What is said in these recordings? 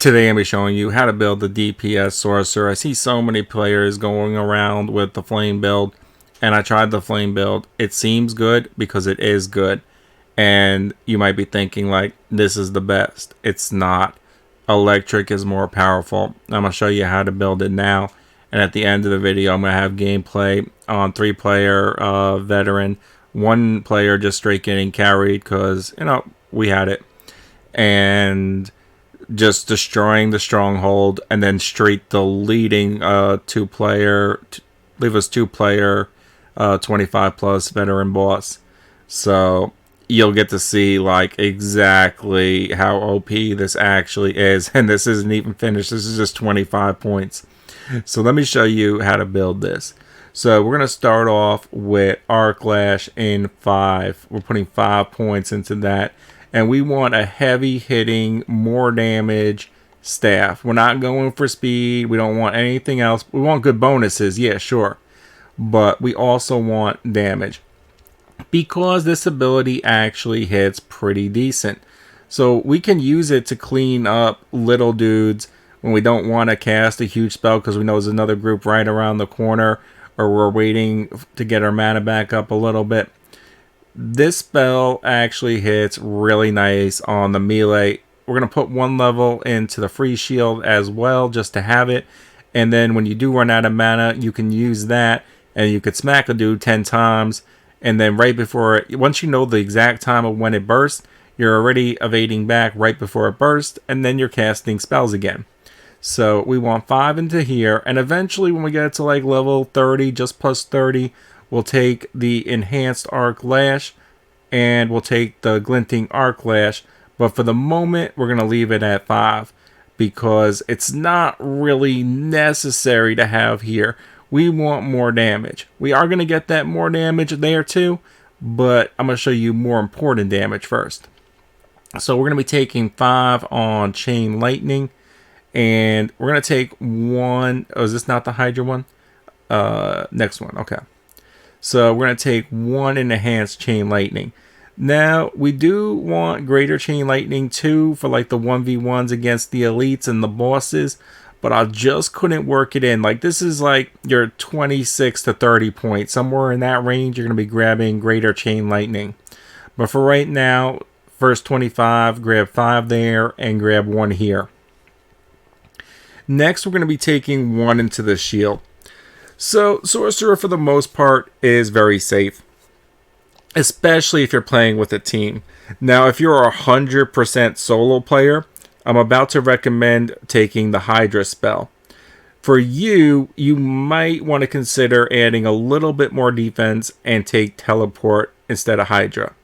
Today I'm going to be showing you how to build the DPS Sorcerer. I see so many players going around with the flame build, and I tried the flame build. It seems good because it is good, and you might be thinking like this is the best. It's not. Electric is more powerful. I'm going to show you how to build it now, and at the end of the video I'm going to have gameplay on 3-player veteran, 1 player just straight getting carried because we had it, and just destroying the Stronghold, and then straight deleting 2-player, leave us 2-player 25 plus veteran boss. So you'll get to see like exactly how OP this actually is, and this isn't even finished. This is just 25 points. So let me show you how to build this. So we're going to start off with Arc Lash in 5. We're putting 5 points into that. And we want a heavy hitting, more damage staff. We're not going for speed. We don't want anything else. We want good bonuses. Yeah, sure. But we also want damage, because this ability actually hits pretty decent. So we can use it to clean up little dudes when we don't want to cast a huge spell because we know there's another group right around the corner, or we're waiting to get our mana back up a little bit. This spell actually hits really nice on the melee. We're going to put 1 level into the free shield as well, just to have it. And then when you do run out of mana, you can use that, and you could smack a dude 10 times. And then right before it, once you know the exact time of when it bursts, you're already evading back right before it bursts, and then you're casting spells again. So we want 5 into here, and eventually when we get to like level 30, just plus 30, we'll take the enhanced Arc Lash, and we'll take the glinting Arc Lash. But for the moment, we're going to leave it at 5, because it's not really necessary to have here. We want more damage. We are going to get that more damage there too, but I'm going to show you more important damage first. So we're going to be taking 5 on Chain Lightning, and we're going to take 1. Oh, is this not the Hydra one? Next one. Okay. So we're going to take 1 enhanced Chain Lightning. Now, we do want greater Chain Lightning too for like the 1v1s against the elites and the bosses, but I just couldn't work it in. Like, this is like your 26 to 30 points. Somewhere in that range, you're going to be grabbing greater Chain Lightning. But for right now, first 25, grab 5 there and grab 1 here. Next, we're going to be taking 1 into the shield. So, Sorcerer, for the most part, is very safe, especially if you're playing with a team. Now, if you're a 100% solo player, I'm about to recommend taking the Hydra spell. For you, you might want to consider adding a little bit more defense and take Teleport instead of Hydra.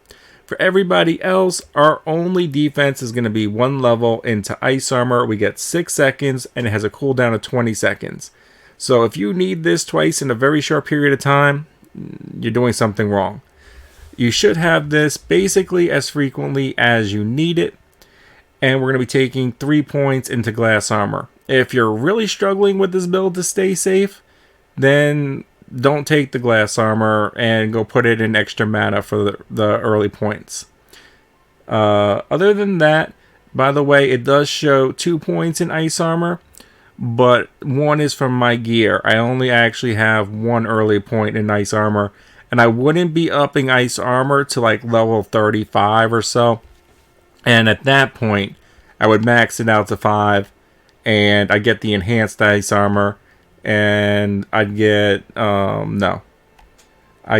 For everybody else, our only defense is going to be 1 level into Ice Armor. We get 6 seconds, and it has a cooldown of 20 seconds. So if you need this twice in a very short period of time, you're doing something wrong. You should have this basically as frequently as you need it. And we're going to be taking 3 points into Glass Armor. If you're really struggling with this build to stay safe, then don't take the Glass Armor and go put it in extra mana for the early points. Other than that, by the way, it does show 2 points in Ice Armor, but 1 is from my gear. I only actually have 1 early point in Ice Armor, and I wouldn't be upping Ice Armor to like level 35 or so. And at that point, I would max it out to 5, and I get the enhanced Ice Armor, and I'd get, I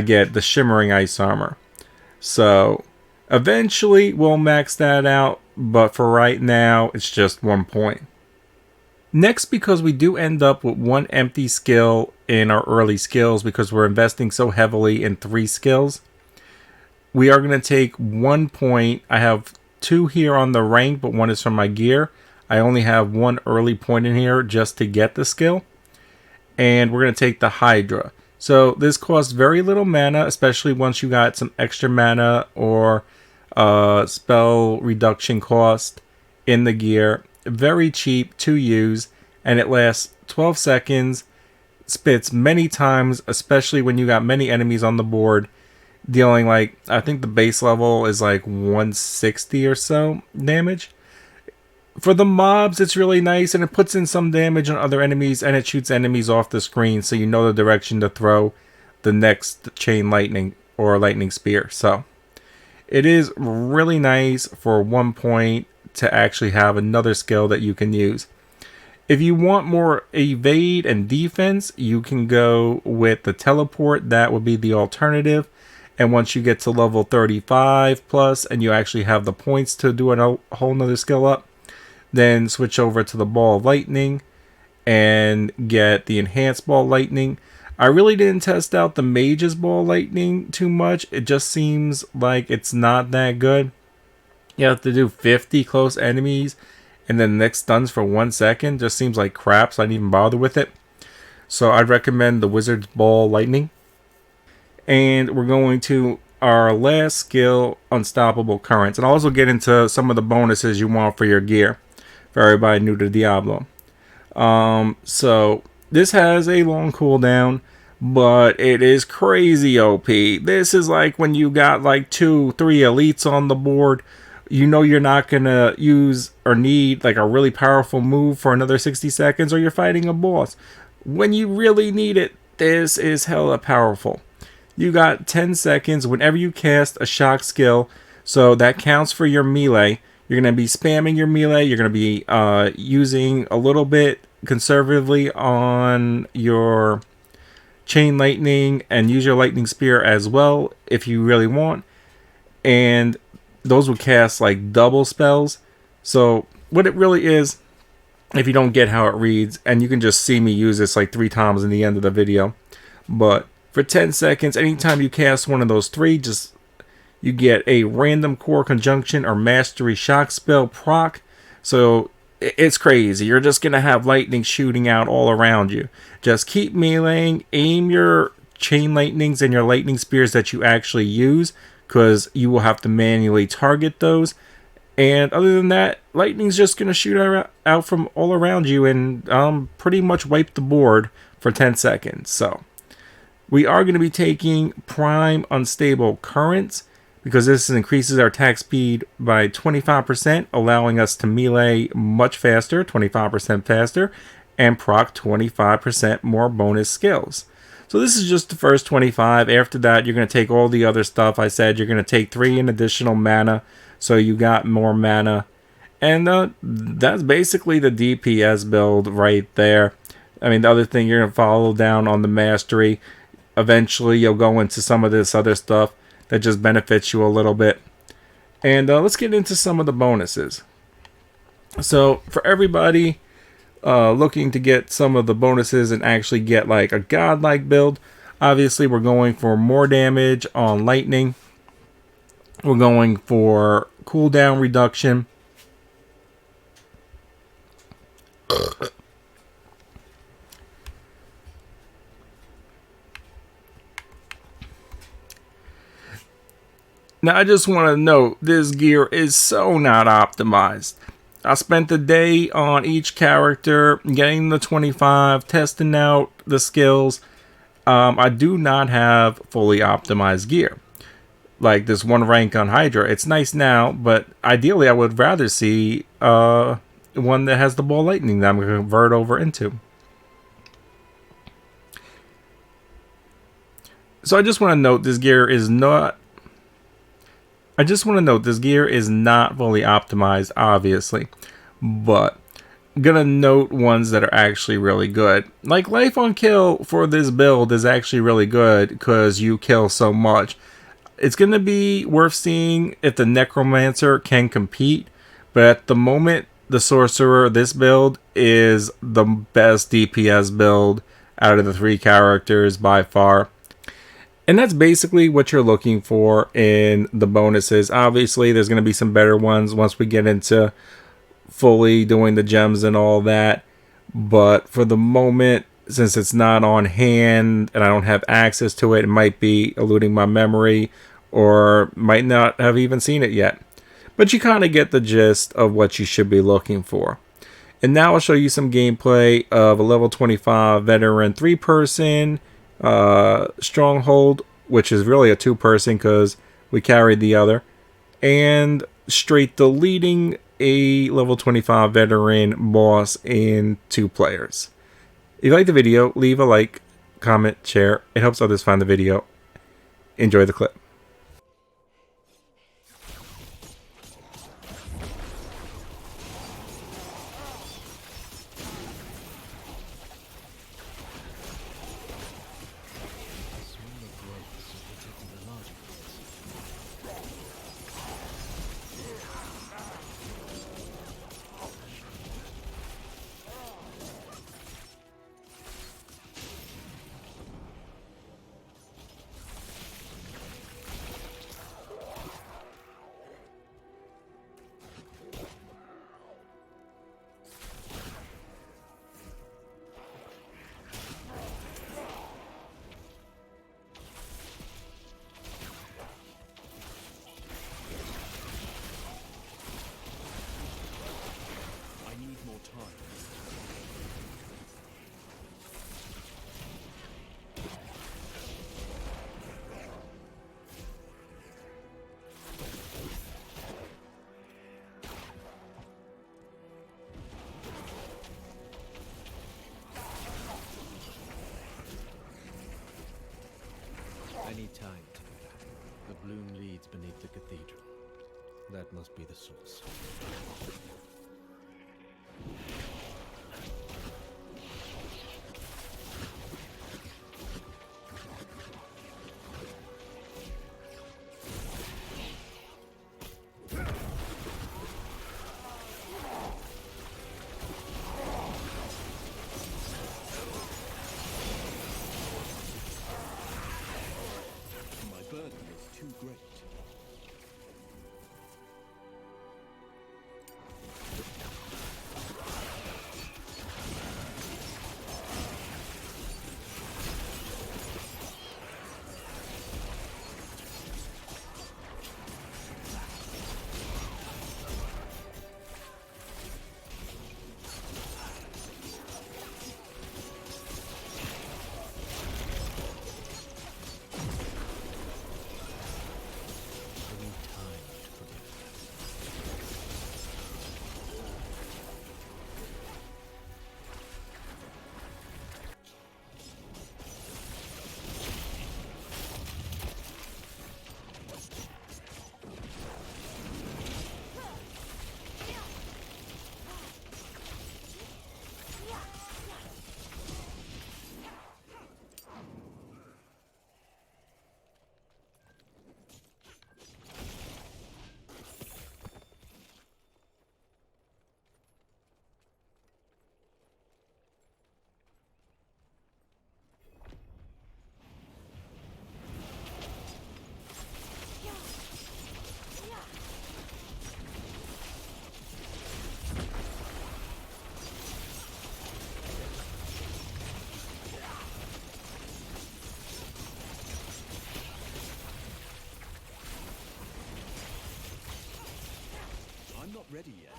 get the shimmering Ice Armor. So eventually we'll max that out, but for right now, it's just 1 point. Next, because we do end up with 1 empty skill in our early skills because we're investing so heavily in 3 skills, we are going to take 1 point. I have 2 here on the rank, but 1 is from my gear. I only have 1 early point in here just to get the skill. And we're going to take the Hydra. So this costs very little mana, especially once you got some extra mana or spell reduction cost in the gear. Very cheap to use, and it lasts 12 seconds, spits many times, especially when you got many enemies on the board, dealing I think the base level is like 160 or so damage. For the mobs, it's really nice, and it puts in some damage on other enemies, and it shoots enemies off the screen, so you know the direction to throw the next chain lightning or lightning spear. So it is really nice for 1 point to actually have another skill that you can use. If you want more evade and defense, you can go with the teleport. That would be the alternative. And once you get to level 35 plus and you actually have the points to do a whole nother skill up, then switch over to the ball of lightning and get the enhanced ball lightning. I really didn't test out the mage's ball lightning too much. It just seems like it's not that good. You have to do 50 close enemies and then the next stuns for 1 second. Just seems like crap, so I didn't even bother with it. So I'd recommend the wizard's ball lightning. And we're going to our last skill, unstoppable currents. And I'll also get into some of the bonuses you want for your gear for everybody new to Diablo. So this has a long cooldown, but it is crazy OP. This is like when you got like 2-3 elites on the board. You know you're not gonna use or need like a really powerful move for another 60 seconds, or you're fighting a boss. When you really need it, this is hella powerful. You got 10 seconds whenever you cast a shock skill, so that counts for your melee. You're going to be spamming your melee. You're going to be using a little bit conservatively on your chain lightning and use your lightning spear as well if you really want. And those would cast like double spells. So what it really is, if you don't get how it reads, and you can just see me use this like 3 times in the end of the video, but for 10 seconds, anytime you cast one of those 3, you get a random core conjunction or mastery shock spell proc. So it's crazy. You're just going to have lightning shooting out all around you. Just keep meleeing, aim your chain lightnings and your lightning spears that you actually use, because you will have to manually target those. And other than that, lightning's just going to shoot out from all around you and pretty much wipe the board for 10 seconds. So we are going to be taking prime unstable currents, because this increases our attack speed by 25%, allowing us to melee much faster, 25% faster, and proc 25% more bonus skills. So this is just the first 25. After that, you're going to take all the other stuff I said. You're going to take 3 in additional mana, so you got more mana. And that's basically the DPS build right there. I mean, the other thing, you're going to follow down on the mastery. Eventually, you'll go into some of this other stuff that just benefits you a little bit. And let's get into some of the bonuses. So for everybody looking to get some of the bonuses and actually get like a godlike build, obviously we're going for more damage on lightning. We're going for cooldown reduction. Now, I just want to note, this gear is so not optimized. I spent the day on each character, getting the 25, testing out the skills. I do not have fully optimized gear. Like this 1 rank on Hydra, it's nice now, but ideally I would rather see one that has the ball lightning that I'm going to convert over into. So I just want to note, this gear is not fully optimized, obviously, but gonna note ones that are actually really good. Like life on kill for this build is actually really good because you kill so much. It's gonna be worth seeing if the Necromancer can compete, but at the moment, the Sorcerer, this build, is the best DPS build out of the 3 characters by far. And that's basically what you're looking for in the bonuses. Obviously, there's going to be some better ones once we get into fully doing the gems and all that. But for the moment, since it's not on hand and I don't have access to it, it might be eluding my memory or might not have even seen it yet. But you kind of get the gist of what you should be looking for. And now I'll show you some gameplay of a level 25 veteran 3-person Stronghold, which is really a 2-person because we carried the other, and straight deleting a level 25 veteran boss in 2 players. If you like the video, leave a like, comment, share. It helps others find the video. Enjoy the clip. I need time to do that. The bloom leads beneath the cathedral. That must be the source. Not ready yet.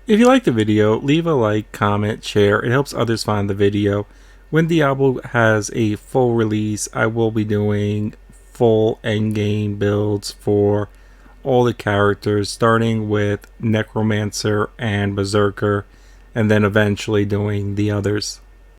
If you like the video, leave a like, comment, share. It helps others find the video. When Diablo has a full release, I will be doing full endgame builds for all the characters, starting with Necromancer and Berserker, and then eventually doing the others.